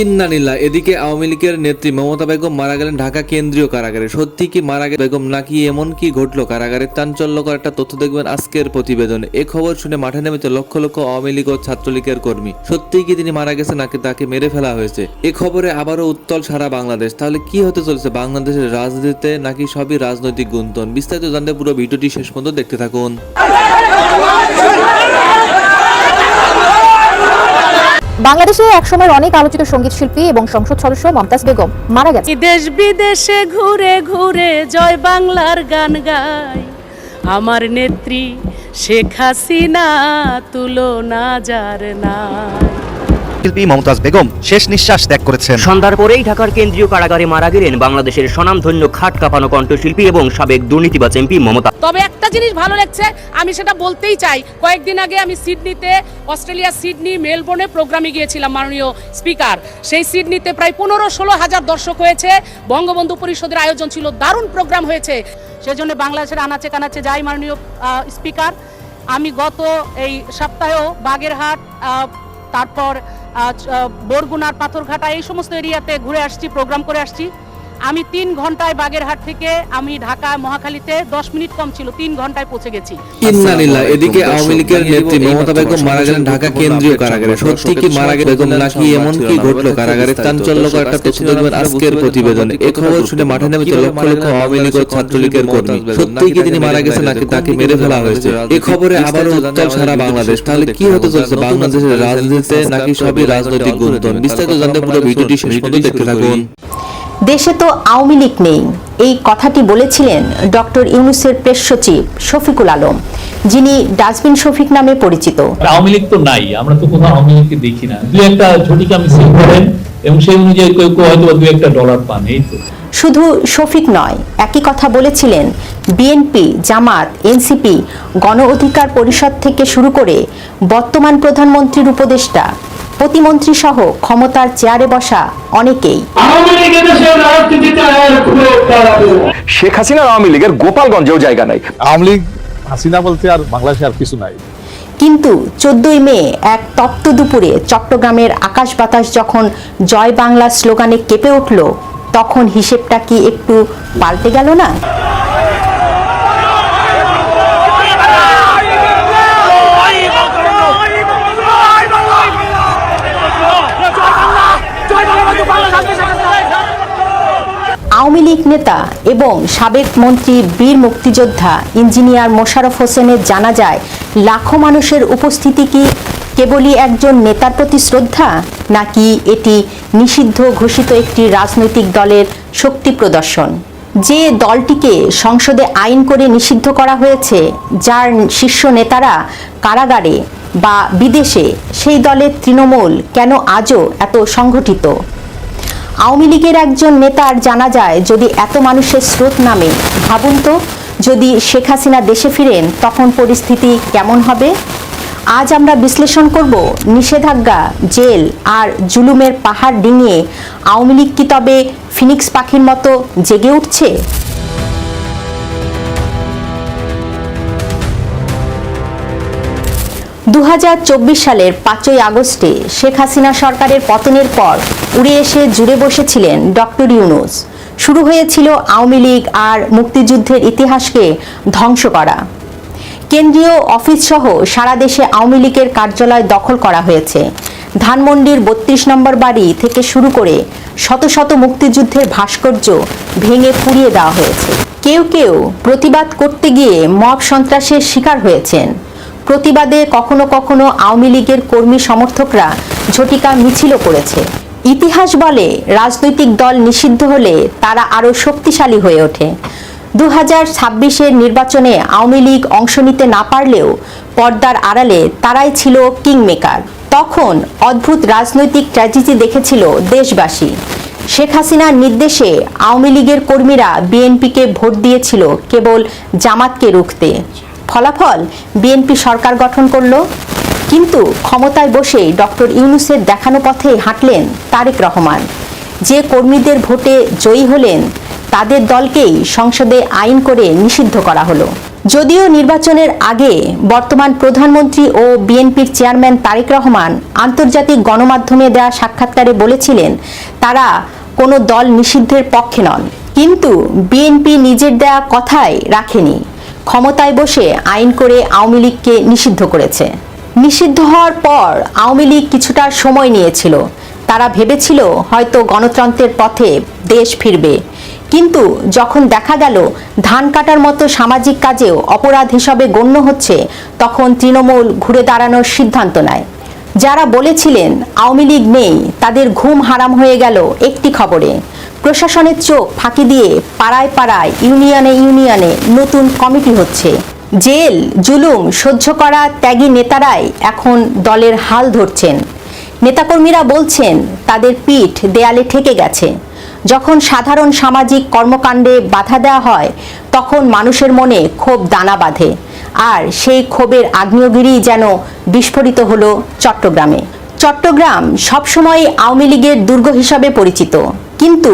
ইন্নানিল্লাহ। এদিকে আওয়ামী লীগের নেত্রী মমতা বেগম মারা গেলেন ঢাকা কেন্দ্রীয় কারাগারে। সত্যি কি মারা গেলেন বেগম, নাকি এমন কি ঘটলো কারাগারে? চাঞ্চল্যকর একটা তথ্য দেখবেন আজকের প্রতিবেদনে। এ খবর শুনে মাঠে নেমেছে লক্ষ লক্ষ আওয়ামী লীগ ও ছাত্রলীগের কর্মী। সত্যিই কি তিনি মারা গেছেন, নাকি তাকে মেরে ফেলা হয়েছে? এ খবরে আবারও উত্তাল সারা বাংলাদেশ। তাহলে কি হতে চলেছে বাংলাদেশের রাজনীতিতে, নাকি সবই রাজনৈতিক গুঞ্জন? বিস্তারিত জানতে পুরো ভিডিওটি শেষ পর্যন্ত দেখতে থাকুন। বাংলাদেশে একসময়ের অনেক আলোচিত সঙ্গীত শিল্পী এবং সংসদ সদস্য মমতাজ বেগম মারা গেছে। দেশ বিদেশে ঘুরে ঘুরে জয় বাংলার গান গায় আমার নেত্রী শেখ হাসিনা, তুলনা যার নাই। শিল্পী মমতাজ বেগম শেষ নিঃশ্বাস ত্যাগ করেছেন। সন্ধ্যার পরেই ঢাকার কেন্দ্রীয় কারাগারে মারা গেলেন বাংলাদেশের স্বনামধন্য খাট কাঁপানো কণ্ঠশিল্পী এবং সাবেক দুর্নীতিবাজ এমপি মমতা। তবে একটা জিনিস ভালো লাগছে, আমি সেটা বলতেই চাই। কয়েকদিন আগে আমি সিডনিতে, অস্ট্রেলিয়া সিডনি মেলবোর্নে প্রোগ্রামে গিয়েছিলাম মাননীয় স্পিকার। সেই সিডনিতে প্রায় 15-16 হাজার দর্শক হয়েছে। বঙ্গবন্ধু পরিষদের আয়োজন ছিল, দারুণ প্রোগ্রাম হয়েছে। সেজন্য বাংলাদেশের আনাচে কানাচে যাই মাননীয় স্পিকার। আমি গত এই সপ্তাহেও বাগেরহাট, তারপর বরগুনার পাথরঘাটা, এই সমস্ত এরিয়াতে ঘুরে আসছি, প্রোগ্রাম করে আসছি। আমি 3 ঘন্টায় বাগেরহাট থেকে আমি ঢাকা মহাখালীতে 10 মিনিট কম ছিল, 3 ঘন্টায় পৌঁছে গেছি। ইন্নানিল্লাহ। এদিকে আওয়ামী লীগের নেত্রী মমতা বেগম মারা গেলেন ঢাকা কেন্দ্রীয় কারাগারে। সত্যি কি মারা গেলেন বেগম, নাকি এমন কি ঘটলো কারাগারে? চাঞ্চল্যকর একটা তথ্য দেখবেন আজকের প্রতিবেদনে। এ খবর শুনে মাঠে নেমেছে লক্ষ লক্ষ আওয়ামী লীগ ও ছাত্রলীগের কর্মী। সত্যিই কি তিনি মারা গেছেন, নাকি তাকে মেরে ফেলা হয়েছে? এ খবরে আবারও উত্তাল সারা বাংলাদেশ। তাহলে কি হতে চলেছে বাংলাদেশের রাজনীতিতে, নাকি সবই রাজনৈতিক গুঞ্জন? বিস্তারিত জানতে পুরো ভিডিওটি শেষ পর্যন্ত দেখতে থাকুন। দেশে তো আওয়ামী লীগ নেই, এই কথাটি বলেছিলেন ডক্টর ইউনূসের প্রেস সচিব শফিকুল আলম, যিনি ডাস্টবিন শফিক নামে পরিচিত। আওয়ামী লীগ তো নাই, আমরা তো কোথাও আওয়ামী লীগকে দেখি না। দুই একটা ঝটিকা মিছিল করেন এবং সেই অনুযায়ী কেউ কেউ হয়তো $2 পান, এই তো। শুধু শফিক নয়, একই কথা বলেছিলেন বিএনপি, জামাত, এনসিপি, গণ অধিকার পরিষদ থেকে শুরু করে বর্তমান প্রধানমন্ত্রীর উপদেষ্টা, প্রতিমন্ত্রী সহ ক্ষমতার চেয়ারে বসা অনেকেই। শেখ হাসিনার আওয়ামী লীগের গোপালগঞ্জেও জায়গা নাই। আওয়ামী লীগ হাসিনা বলতে আর বাংলাদেশে আর কিছু নাই। কিন্তু 14ই মে এক তপ্ত দুপুরে চট্টগ্রামের আকাশ বাতাস যখন জয় বাংলা স্লোগানে কেঁপে উঠল, তখন হিসেবটা কি একটু পাল্টে গেল না? আওয়ামী লীগ নেতা এবং সাবেক মন্ত্রী বীর মুক্তিযোদ্ধা ইঞ্জিনিয়ার মোশাররফ হোসেনের জানাজায় লাখো মানুষের উপস্থিতি কি কেবলই একজন নেতার প্রতি শ্রদ্ধা, নাকি এটি নিষিদ্ধ ঘোষিত একটি রাজনৈতিক দলের শক্তি প্রদর্শন? যে দলটিকে সংসদে আইন করে নিষিদ্ধ করা হয়েছে, যার শীর্ষ নেতারা কারাগারে বা বিদেশে, সেই দলের তৃণমূল কেন আজও এত সংগঠিত? আওয়ামী লীগের একজন নেতার জানাজায় যদি এত মানুষের স্রোত নামে, ভাবুন তো যদি শেখ হাসিনা দেশে ফিরেন তখন পরিস্থিতি কেমন হবে? আজ আমরা বিশ্লেষণ করব নিষেধাজ্ঞা, জেল আর জুলুমের পাহাড় ডিঙিয়ে আওয়ামী লীগ কি তবে ফিনিক্স পাখির মতো জেগে উঠছে? 2024 সালের 5ই আগস্টে শেখ হাসিনা সরকারের পতনের পর উড়ে এসে জুড়ে বসেছিলেন ডক্টর ইউনূস। শুরু হয়েছিল আওয়ামী লীগ আর মুক্তিযুদ্ধের ইতিহাসকে ধ্বংস করা। কেন্দ্রীয় অফিস সহ সারা দেশে আওয়ামী লীগের কার্যালয় দখল করা হয়েছে। ধানমন্ডির 32 নম্বর বাড়ি থেকে শুরু করে শত শত মুক্তিযুদ্ধের ভাস্কর্য ভেঙে পুড়িয়ে দেওয়া হয়েছে। কেউ কেউ প্রতিবাদ করতে গিয়ে মব সন্ত্রাসের শিকার হয়েছেন। প্রতিবাদে কখনো কখনো আওয়ামী লীগের কর্মী সমর্থকরা ঝটিকা মিছিলও করেছে। ইতিহাস বলে, রাজনৈতিক দল নিষিদ্ধ হলে তারা আরও শক্তিশালী হয়ে ওঠে। 2026-এর নির্বাচনে আওয়ামী লীগ অংশ নিতে না পারলেও পর্দার আড়ালে তারাই ছিল কিংমেকার। তখন অদ্ভুত রাজনৈতিক ট্র্যাজেডি দেখেছিল দেশবাসী। শেখ হাসিনার নির্দেশে আওয়ামী লীগের কর্মীরা বিএনপিকে ভোট দিয়েছিল কেবল জামাতকে রুখতে। ফলাফল, বিএনপি সরকার গঠন করল। কিন্তু ক্ষমতায় বসে ডক্টর ইউনূসের দেখানো পথে হাঁটলেন তারেক রহমান। যে কর্মীদের ভোটে জয়ী হলেন, তাদের দলকেই সংসদে আইন করে নিষিদ্ধ করা হলো। যদিও নির্বাচনের আগে বর্তমান প্রধানমন্ত্রী ও বিএনপির চেয়ারম্যান তারেক রহমান আন্তর্জাতিক গণমাধ্যমে দেওয়া সাক্ষাৎকারে বলেছিলেন তারা কোনো দল নিষিদ্ধের পক্ষে নন, কিন্তু বিএনপি নিজের দেয়া কথাই রাখেনি। ক্ষমতায় বসে আইন করে আওয়ামী লীগকে নিষিদ্ধ করেছে। নিষিদ্ধ হওয়ার পর আওয়ামী লীগ কিছুটা সময় নিয়েছিল। তারা ভেবেছিল হয়তো গণতন্ত্রের পথে দেশ ফিরবে, কিন্তু যখন দেখা গেল ধান কাটার মতো সামাজিক কাজেও অপরাধ হিসাবে গণ্য হচ্ছে, তখন তৃণমূল ঘুরে দাঁড়ানোর সিদ্ধান্ত নেয়। যারা বলেছিলেন আওয়ামী লীগ নেই, তাদের ঘুম হারাম হয়ে গেল একটি খবরে। প্রশাসনের চোখ ফাঁকি দিয়ে পাড়ায় পাড়ায়, ইউনিয়নে ইউনিয়নে নতুন কমিটি হচ্ছে। জেল জুলুম সহ্য করা ত্যাগী নেতারাই এখন দলের হাল ধরছেন। নেতাকর্মীরা বলছেন তাদের পিঠ দেয়ালে ঠেকে গেছে। যখন সাধারণ সামাজিক কর্মকাণ্ডে বাধা দেওয়া হয়, তখন মানুষের মনে ক্ষোভ দানা বাঁধে। আর সেই ক্ষোভের আগ্নেয়গিরি যেন বিস্ফোরিত হলো চট্টগ্রামে। চট্টগ্রাম সবসময় আওয়ামী লীগের দুর্গ হিসাবে পরিচিত, কিন্তু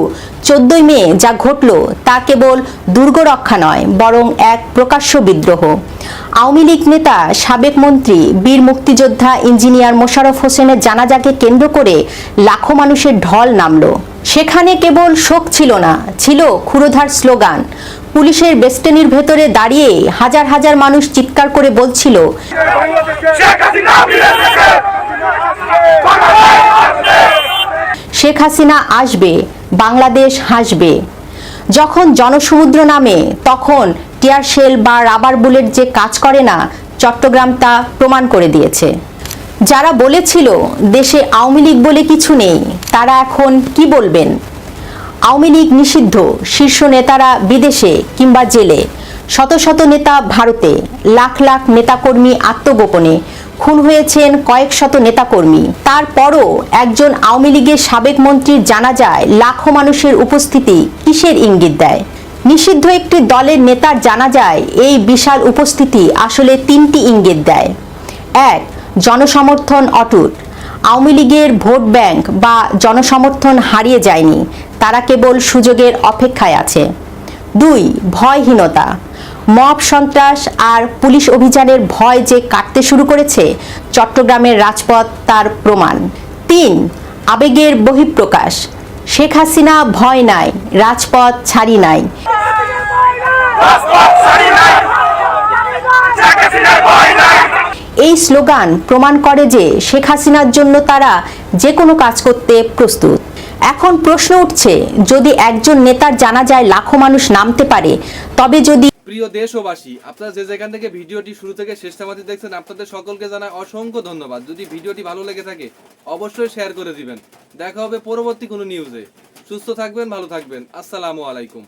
14 মে যা ঘটল তা কেবল দুর্গ রক্ষা নয়, বরং এক প্রকাশ্য বিদ্রোহ। আওয়ামী লীগ নেতা সাবেক মন্ত্রী বীর মুক্তিযোদ্ধা ইঞ্জিনিয়ার মোশাররফ হোসেনের জানাজাকে কেন্দ্র করে লাখো মানুষের ঢল নামলো। সেখানে কেবল শোক ছিল না, ছিল ক্ষুরোধার স্লোগান। পুলিশের বেস্টেনির ভেতরে দাঁড়িয়ে হাজার হাজার মানুষ চিৎকার করে বলছিল, শেখ হাসিনা আসবে, বাংলাদেশ হাসবে। যখন জনসমুদ্র নামে, তখন টিয়ার শেল বা রাবার বুলেট যে কাজ করে না, চট্টগ্রাম তা প্রমাণ করে দিয়েছে। যারা বলেছিল দেশে আওয়ামী লীগ বলে কিছু নেই, তারা এখন কি বলবেন? আওয়ামী লীগ নিষিদ্ধ, শীর্ষ নেতারা বিদেশে কিংবা জেলে, শত শত নেতা ভারতে, লাখ লাখ নেতাকর্মী আত্মগোপনে, খুন হয়েছেন কয়েক শত নেতাকর্মী। তারপরও একজন আওয়ামী লীগের সাবেক মন্ত্রীর জানাজায় লাখো মানুষের উপস্থিতি কিসের ইঙ্গিত দেয়? নিষিদ্ধ একটি দলের নেতার জানাজায় এই বিশাল উপস্থিতি আসলে 3টি ইঙ্গিত দেয়। 1. জনসমর্থন অটুট। আওয়ামী লীগের ভোট ব্যাংক বা জনসমর্থন হারিয়ে যায়নি, তারা কেবল সুযোগের অপেক্ষায় আছে। 2. ভয়হীনতা। মব সন্ত্রাস আর পুলিশ অভিযানের ভয় যে কাটতে শুরু করেছে, চট্টগ্রামের রাজপথ তার প্রমাণ। 3. আবেগের বহিঃপ্রকাশ। শেখ হাসিনা ভয় নাই, রাজপথ ছাড়ি নাই। এই স্লোগান প্রমাণ করে যে শেখ হাসিনার জন্য তারা যে কোনো কাজ করতে প্রস্তুত। এখন প্রশ্ন উঠছে, যদি একজন নেতার জানাজায় লাখো মানুষ নামতে পারে, তবে যদি প্রিয় দেশবাসী, আপনারা যে যেখান থেকে ভিডিওটি শুরু থেকে শেষ পর্যন্ত দেখছেন, আপনাদের সকলকে জানাই অসংখ্য ধন্যবাদ। যদি ভিডিওটি ভালো লেগে থাকে অবশ্যই শেয়ার করে দিবেন। দেখা হবে পরবর্তী কোনো নিউজে। সুস্থ থাকবেন, ভালো থাকবেন। আসসালামু আলাইকুম।